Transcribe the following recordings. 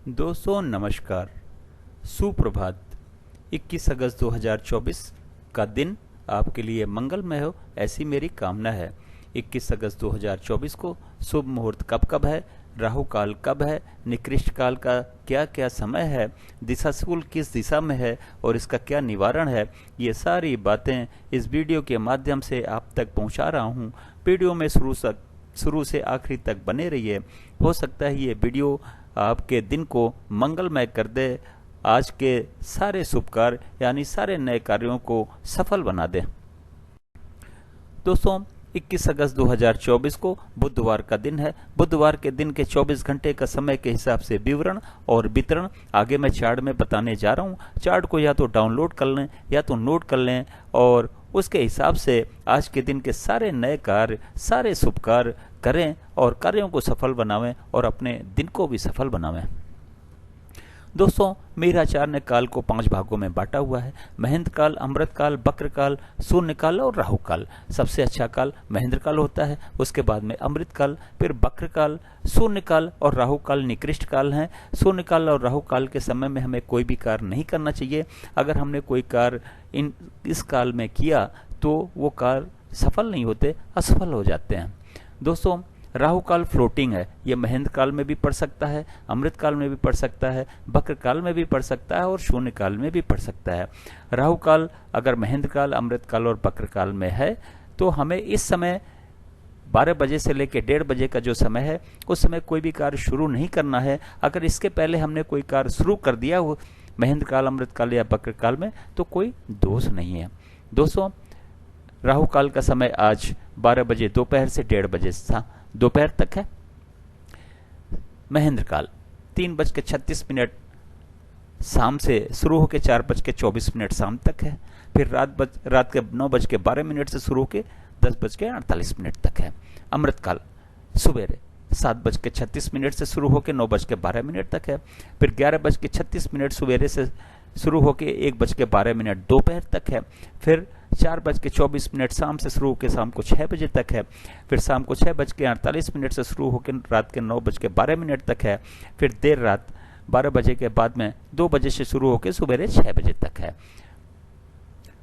दोस्तों नमस्कार, सुप्रभात। 21 अगस्त 2024 का दिन आपके लिए मंगलमय हो, ऐसी मेरी कामना है। 21 अगस्त 2024 को शुभ मुहूर्त कब कब है, राहु काल कब है, निकृष्ट काल का क्या क्या समय है, दिशाशूल किस दिशा में है और इसका क्या निवारण है, ये सारी बातें इस वीडियो के माध्यम से आप तक पहुंचा रहा हूं। वीडियो में शुरू से आखिरी तक बने रहिए। हो सकता है ये वीडियो आपके दिन को मंगलमय कर दे, आज के सारे शुभ कार्य यानी सारे नए कार्यों को सफल बना दे। दोस्तों 21 अगस्त 2024 को बुधवार का दिन है। बुधवार के दिन के 24 घंटे का समय के हिसाब से विवरण और वितरण आगे मैं चार्ट में बताने जा रहा हूँ। चार्ट को या तो डाउनलोड कर लें या तो नोट कर लें और उसके हिसाब से आज के दिन के सारे नए कार्य, सारे शुभ कार्य करें और कार्यों को सफल बनावें और अपने दिन को भी सफल बनावें। दोस्तों मेराचार्य ने काल को 5 भागों में बांटा हुआ है। महेंद्र काल, अमृत काल, बक्र काल, शून्य काल और राहु काल। सबसे अच्छा काल महेंद्र काल होता है, उसके बाद में अमृत काल, फिर बक्र काल, शून्य काल और राहु काल निकृष्ट काल हैं। शून्य काल और राहु काल के समय में हमें कोई भी कार्य नहीं करना चाहिए। अगर हमने कोई कार्य इस काल में किया तो वो कार्य सफल नहीं होते, असफल हो जाते हैं। दोस्तों राहु काल फ्लोटिंग है, ये महेंद्र काल में भी पड़ सकता है, अमृत काल में भी पड़ सकता है, बक्र काल में भी पड़ सकता है और शून्य काल में भी पड़ सकता है। राहु काल अगर महेंद्र काल, अमृत काल और बक्र काल में है तो हमें इस समय 12 बजे से लेकर 1:30 बजे का जो समय है उस समय कोई भी कार्य शुरू नहीं करना है। अगर इसके पहले हमने कोई कार्य शुरू कर दिया हो महेंद्र काल, अमृत काल या बक्र काल में तो कोई दोष नहीं है। दोस्तों राहु काल का समय आज 12 बजे दोपहर से 1:30 बजे दोपहर तक है। महेंद्र काल 3:36 शाम से शुरू होकर 4:24 शाम तक है। फिर रात के 9:12 से शुरू होकर 10:48 तक है। अमृत काल सुबेरे 7:36 से शुरू होकर 9:12 तक है। फिर 11:36 सुबेरे से शुरू होकर 1:12 दोपहर तक है। फिर 4:24 शाम से शुरू होकर शाम को 6 बजे तक है। फिर शाम को 6:48 से शुरू होकर रात के 9:12 तक है। फिर देर रात 12 बजे के बाद में 2 बजे से शुरू होकर सुबह 6 बजे तक है।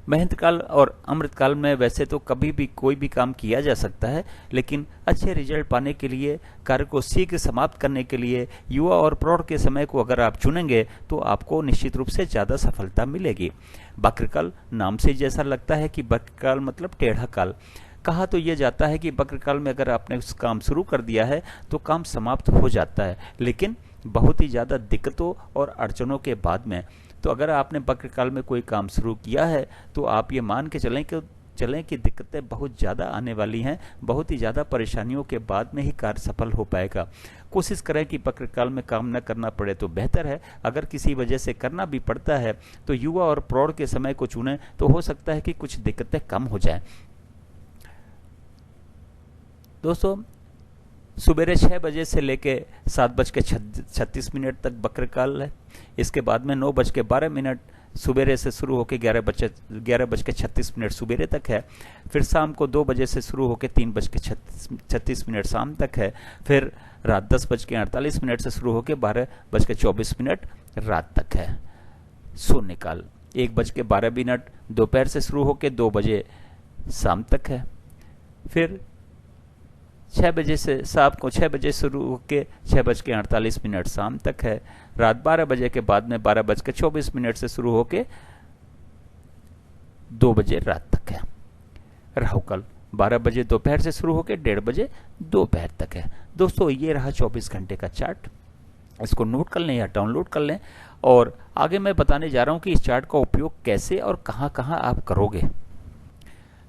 महेंद्र काल और अमृत काल में वैसे तो कभी भी कोई भी काम किया जा सकता है, लेकिन अच्छे रिजल्ट पाने के लिए, कार्य को शीघ्र समाप्त करने के लिए युवा और प्रौढ़ के समय को अगर आप चुनेंगे तो आपको निश्चित रूप से ज़्यादा सफलता मिलेगी। बक्रकाल नाम से जैसा लगता है कि बक्रकाल मतलब टेढ़ा काल। कहा तो ये जाता है कि बक्रकाल में अगर आपने उस काम शुरू कर दिया है तो काम समाप्त हो जाता है, लेकिन बहुत ही ज़्यादा दिक्कतों और अड़चनों के बाद में। तो अगर आपने बक्रकाल में कोई काम शुरू किया है तो आप ये मान के चलें कि दिक्कतें बहुत ज़्यादा आने वाली हैं, बहुत ही ज़्यादा परेशानियों के बाद में ही कार्य सफल हो पाएगा। कोशिश करें कि बक्रकाल में काम न करना पड़े तो बेहतर है। अगर किसी वजह से करना भी पड़ता है तो युवा और प्रौढ़ के समय को चुनें तो हो सकता है कि कुछ दिक्कतें कम हो जाएं। दोस्तों सुबेरे 6 बजे से लेके 7:36 तक बक्रकाल है। इसके बाद में 9:12 सुबेरे से शुरू होकर 11:36 सुबेरे तक है। फिर शाम को 2 बजे से शुरू होकर 3:36 शाम तक है। फिर रात 10:48 से शुरू होकर 12:24 रात तक है। शून्य काल 1:12 दोपहर से शुरू होकर 2 बजे शाम तक है। फिर 6 बजे से शाम को 6 बजे शुरू होकर 6:48 शाम तक है। रात 12 बजे के बाद में 12:24 से शुरू होकर 2 बजे रात तक है। राहु काल 12 बजे दोपहर से शुरू होकर 1:30 बजे दोपहर तक है। दोस्तों ये रहा 24 घंटे का चार्ट। इसको नोट कर लें या डाउनलोड कर लें और आगे मैं बताने जा रहा हूं कि इस चार्ट का उपयोग कैसे और कहां कहां आप करोगे।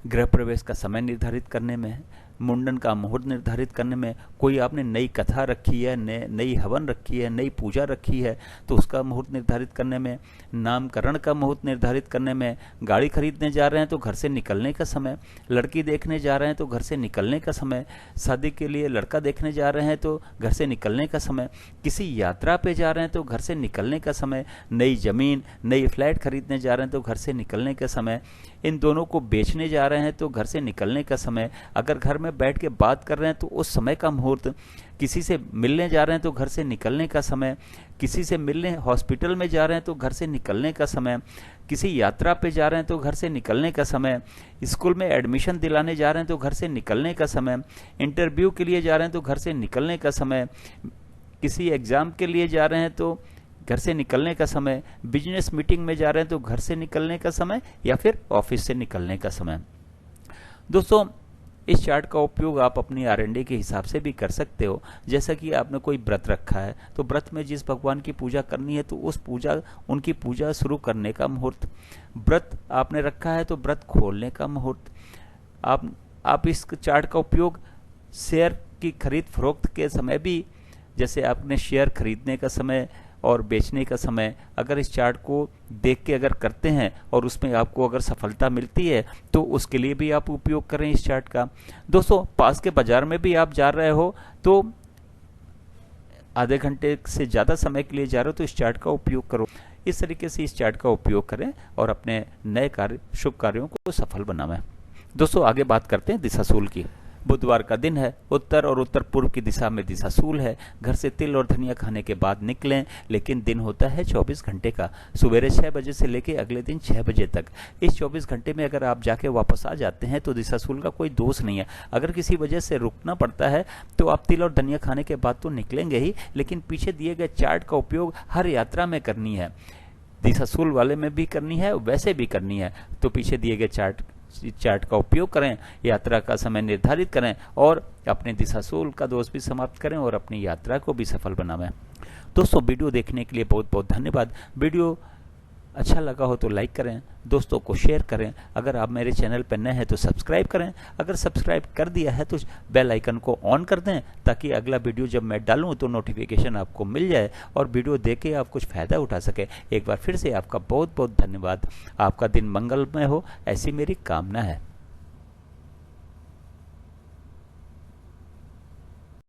गृह प्रवेश का समय निर्धारित करने में, मुंडन का मुहूर्त निर्धारित करने में, कोई आपने नई कथा रखी है, नई हवन रखी है, नई पूजा रखी है तो उसका मुहूर्त निर्धारित करने में, नामकरण का मुहूर्त निर्धारित करने में, गाड़ी खरीदने जा रहे हैं तो घर से निकलने का समय, लड़की देखने जा रहे हैं तो घर से निकलने का समय, शादी के लिए लड़का देखने जा रहे हैं तो घर से निकलने का समय, किसी यात्रा पे जा रहे हैं तो घर से निकलने का समय, नई जमीन, नई फ्लैट खरीदने जा रहे हैं तो घर से निकलने का समय, इन दोनों को बेचने जा रहे हैं तो घर से निकलने का समय, अगर घर में में बैठ के बात कर रहे हैं तो उस समय का मुहूर्त, किसी से मिलने जा रहे हैं तो घर से निकलने का समय, किसी से मिलने हॉस्पिटल में जा रहे हैं तो घर से निकलने का समय, किसी यात्रा पे जा रहे हैं तो घर से निकलने का समय, स्कूल में एडमिशन दिलाने जा रहे हैं तो घर से निकलने का समय, इंटरव्यू के लिए जा रहे हैं तो घर से निकलने का समय, किसी एग्ज़ाम के लिए जा रहे हैं तो घर से निकलने का समय, बिजनेस मीटिंग में जा रहे हैं तो घर से निकलने का समय, या फिर ऑफिस से निकलने का समय। दोस्तों, इस चार्ट का उपयोग आप अपनी R&D के हिसाब से भी कर सकते हो। जैसा कि आपने कोई व्रत रखा है तो व्रत में जिस भगवान की पूजा करनी है तो उनकी पूजा शुरू करने का मुहूर्त, व्रत आपने रखा है तो व्रत खोलने का मुहूर्त। आप इस चार्ट का उपयोग शेयर की खरीद फरोख्त के समय भी, जैसे आपने शेयर खरीदने का समय और बेचने का समय, अगर इस चार्ट को देख के अगर करते हैं और उसमें आपको अगर सफलता मिलती है तो उसके लिए भी आप उपयोग करें इस चार्ट का। दोस्तों, पास के बाजार में भी आप जा रहे हो तो आधे घंटे से ज़्यादा समय के लिए जा रहे हो तो इस चार्ट का उपयोग करो। इस तरीके से इस चार्ट का उपयोग करें और अपने नए शुभ कार्यों को सफल बनावें। दोस्तों, आगे बात करते हैं दिशाशूल की। बुधवार का दिन है, उत्तर और उत्तर पूर्व की दिशा में दिशाशूल है। घर से तिल और धनिया खाने के बाद निकलें, लेकिन दिन होता है 24 घंटे का, सवेरे 6 बजे से लेकर अगले दिन 6 बजे तक। इस 24 घंटे में अगर आप जाके वापस आ जाते हैं तो दिशाशूल का कोई दोष नहीं है। अगर किसी वजह से रुकना पड़ता है तो आप तिल और धनिया खाने के बाद तो निकलेंगे ही, लेकिन पीछे दिए गए चार्ट का उपयोग हर यात्रा में करनी है। दिशाशूल वाले में भी करनी है, वैसे भी करनी है, तो पीछे दिए गए चार्ट का उपयोग करें, यात्रा का समय निर्धारित करें और अपने दिशाशूल का दोष भी समाप्त करें और अपनी यात्रा को भी सफल बनावें। दोस्तों, वीडियो देखने के लिए बहुत बहुत धन्यवाद। वीडियो अच्छा लगा हो तो लाइक करें, दोस्तों को शेयर करें। अगर आप मेरे चैनल पर नए हैं तो सब्सक्राइब करें। अगर सब्सक्राइब कर दिया है तो बेल आइकन को ऑन कर दें ताकि अगला वीडियो जब मैं डालूं तो नोटिफिकेशन आपको मिल जाए और वीडियो देख के आप कुछ फ़ायदा उठा सके। एक बार फिर से आपका बहुत बहुत धन्यवाद। आपका दिन मंगलमय हो, ऐसी मेरी कामना है।